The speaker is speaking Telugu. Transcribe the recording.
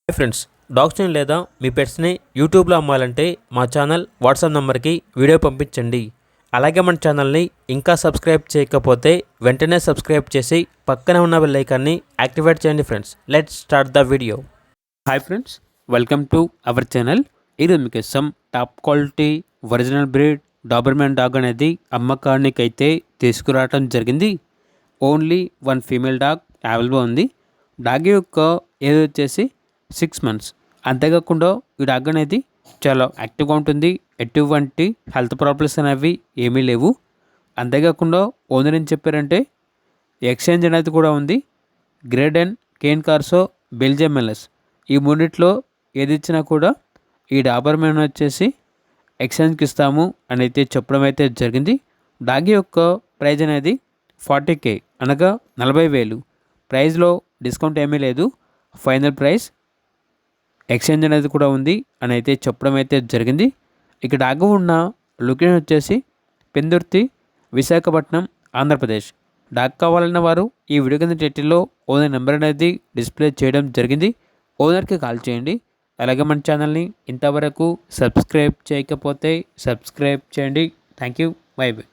హాయ్ ఫ్రెండ్స్, డాగ్స్ని లేదా మీ పెట్స్ని యూట్యూబ్లో అమ్మాలంటే మా ఛానల్ వాట్సాప్ నెంబర్కి వీడియో పంపించండి. అలాగే మన ఛానల్ని ఇంకా సబ్స్క్రైబ్ చేయకపోతే వెంటనే సబ్స్క్రైబ్ చేసి పక్కనే ఉన్న బెల్ ఐకాన్ని యాక్టివేట్ చేయండి. Friends, let's start the video. Hi friends, welcome to our channel. ఈరోజు మీకు some top quality original breed Doberman dog అనేది అమ్మకానికి అయితే తీసుకురావడం జరిగింది. Only one female dog available ఉంది. డాగ్ యొక్క ఏజ్ వచ్చేసి 6 months. అంతేకాకుండా ఈ డాగ్ అనేది చాలా యాక్టివ్గా ఉంటుంది. ఎటువంటి హెల్త్ ప్రాబ్లమ్స్ అనేవి ఏమీ లేవు. అంతేకాకుండా ఓనర్ ఏం చెప్పారంటే ఎక్స్చేంజ్ అనేది కూడా ఉంది. గ్రేడ్ అండ్ కేన్ కార్సో బెల్జియం మెల్లస్ ఈ మూడిట్లో ఏది ఇచ్చినా కూడా ఈ డాబర్మ్యాన్ వచ్చేసి ఎక్స్చేంజ్కి ఇస్తాము అని అయితే చెప్పడం అయితే జరిగింది. డాగ్ యొక్క ప్రైజ్ అనేది 40K అనగా 40,000. ప్రైజ్లో డిస్కౌంట్ ఏమీ లేదు. ఫైనల్ ప్రైస్ ఎక్స్చేంజ్ అనేది కూడా ఉంది అని అయితే చెప్పడం అయితే జరిగింది. ఇక డాగ్ ఉన్న లొకేషన్ వచ్చేసి పెందుర్తి, విశాఖపట్నం, ఆంధ్రప్రదేశ్. డాగ్ కావాలన్న వారు ఈ వీడియో కింద టైటిల్లో ఓనర్ నెంబర్ అనేది డిస్ప్లే చేయడం జరిగింది. ఓనర్కి కాల్ చేయండి. అలాగే మన ఛానల్ని ఇంతవరకు సబ్స్క్రైబ్ చేయకపోతే సబ్స్క్రైబ్ చేయండి. Thank you. By by.